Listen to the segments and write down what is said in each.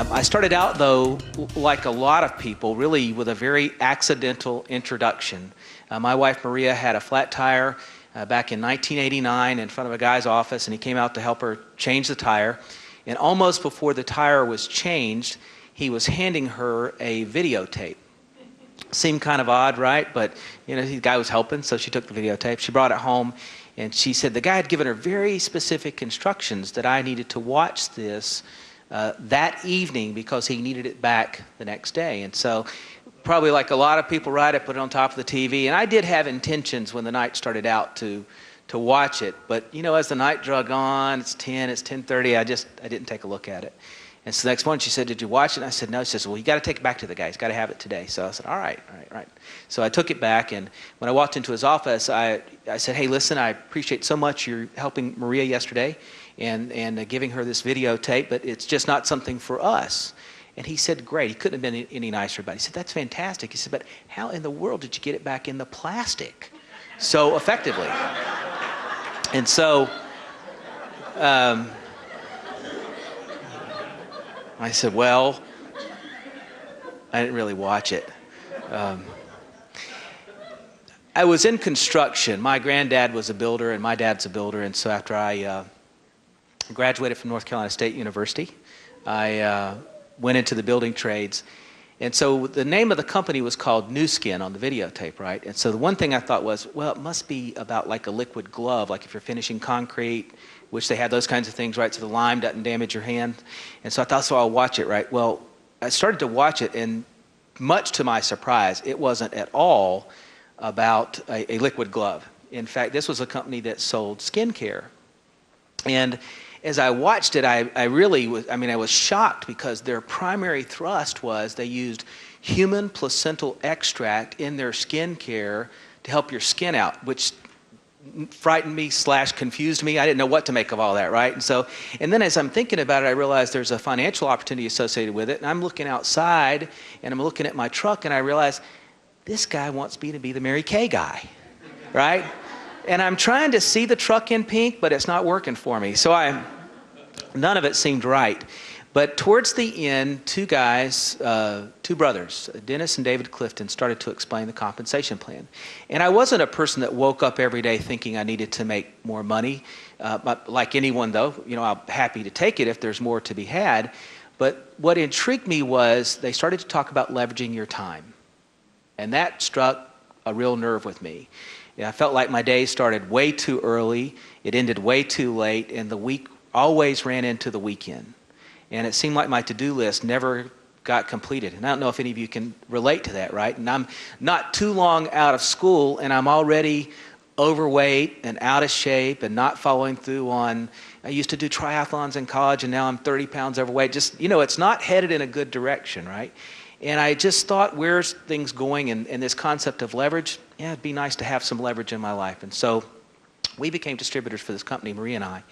I started out, though, like a lot of people, really with a very accidental introduction. My wife, Maria, had a flat tire back in 1989 in front of a guy's office, and he came out to help her change the tire. And almost before the tire was changed, he was handing her a videotape. Seemed kind of odd, right? But, you know, the guy was helping, so she took the videotape. She brought it home, and she said the guy had given her very specific instructions that I needed to watch this that evening because he needed it back the next day. And so probably like a lot of people, right, I put it on top of the TV. And I did have intentions when the night started out to watch it. But, you know, as the night drug on, it's 10, it's 10:30, I didn't take a look at it. And so the next morning she said, "Did you watch it?" And I said, "No." She says, "Well, you got to take it back to the guy. He's got to have it today." So I said, all right. So I took it back, and when I walked into his office, I said, "Hey, listen, I appreciate so much you're helping Maria yesterday and giving her this videotape, but it's just not something for us." And he said, "Great." He couldn't have been any nicer about it. He said, "That's fantastic." He said, "But how in the world did you get it back in the plastic so effectively?" And so I said, "Well, I didn't really watch it." I was in construction. My granddad was a builder, and my dad's a builder. And so after I graduated from North Carolina State University, I went into the building trades. And so the name of the company was called Nu Skin on the videotape, right? And so the one thing I thought was, well, it must be about like a liquid glove, like if you're finishing concrete, which they had those kinds of things, right? So the lime doesn't damage your hand. And so I thought, so I'll watch it, right? Well, I started to watch it, and much to my surprise, it wasn't at all about a liquid glove. In fact, this was a company that sold skincare. And as I watched it, I really was, I was shocked because their primary thrust was they used human placental extract in their skincare to help your skin out, which frightened me / confused me. I didn't know what to make of all that, right? And then as I'm thinking about it, I realized there's a financial opportunity associated with it. And I'm looking outside, and I'm looking at my truck, and I realize this guy wants me to be the Mary Kay guy, right? And I'm trying to see the truck in pink, but it's not working for me. So none of it seemed right. But towards the end, two guys, two brothers, Dennis and David Clifton, started to explain the compensation plan. And I wasn't a person that woke up every day thinking I needed to make more money. But like anyone, though, you know, I'm happy to take it if there's more to be had. But what intrigued me was they started to talk about leveraging your time. And that struck a real nerve with me. I felt like my day started way too early, it ended way too late, and the week always ran into the weekend. And it seemed like my to-do list never got completed. And I don't know if any of you can relate to that, right? And I'm not too long out of school, and I'm already overweight and out of shape and not following through on, I used to do triathlons in college, and now I'm 30 pounds overweight. Just, you know, it's not headed in a good direction, right? And I just thought, where's things going? And this concept of leverage, yeah, it'd be nice to have some leverage in my life. And so we became distributors for this company, Maria and I.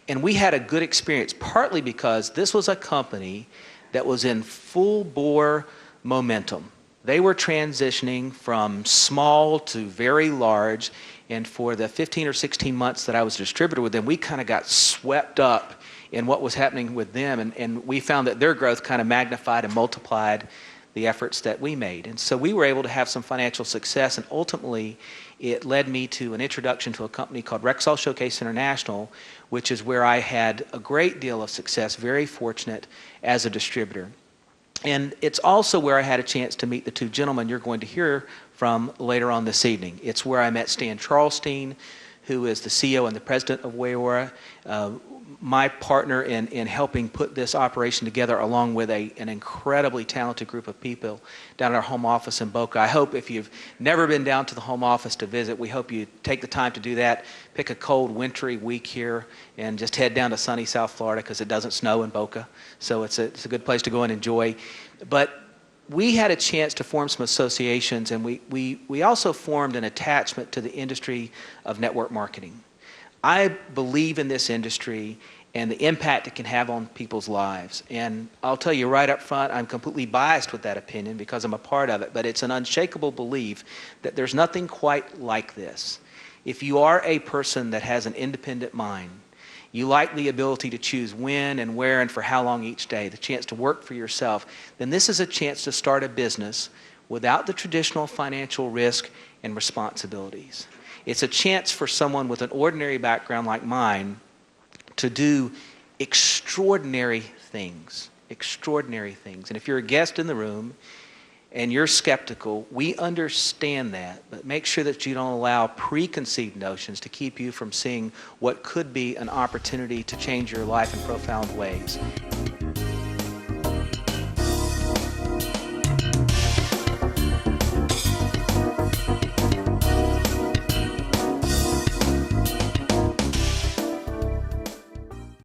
And we had a good experience, partly because this was a company that was in full bore momentum. They were transitioning from small to very large. And for the 15 or 16 months that I was a distributor with them, we kind of got swept up in what was happening with them. And we found that their growth kind of magnified and multiplied the efforts that we made. And so we were able to have some financial success, and ultimately it led me to an introduction to a company called Rexall Showcase International, which is where I had a great deal of success, very fortunate as a distributor. And it's also where I had a chance to meet the two gentlemen you're going to hear from later on this evening. It's where I met Stan Charlstein, who is the CEO and the president of Wayora, my partner in helping put this operation together, along with an incredibly talented group of people down at our home office in Boca. I hope if you've never been down to the home office to visit, we hope you take the time to do that. Pick a cold, wintry week here and just head down to sunny South Florida, because it doesn't snow in Boca. So it's a good place to go and enjoy. But we had a chance to form some associations, and we also formed an attachment to the industry of network marketing. I believe in this industry and the impact it can have on people's lives. And I'll tell you right up front, I'm completely biased with that opinion because I'm a part of it, but it's an unshakable belief that there's nothing quite like this. If you are a person that has an independent mind, you like the ability to choose when and where and for how long each day, the chance to work for yourself, then this is a chance to start a business without the traditional financial risk and responsibilities. It's a chance for someone with an ordinary background like mine to do extraordinary things. Extraordinary things. And if you're a guest in the room and you're skeptical, we understand that, but make sure that you don't allow preconceived notions to keep you from seeing what could be an opportunity to change your life in profound ways.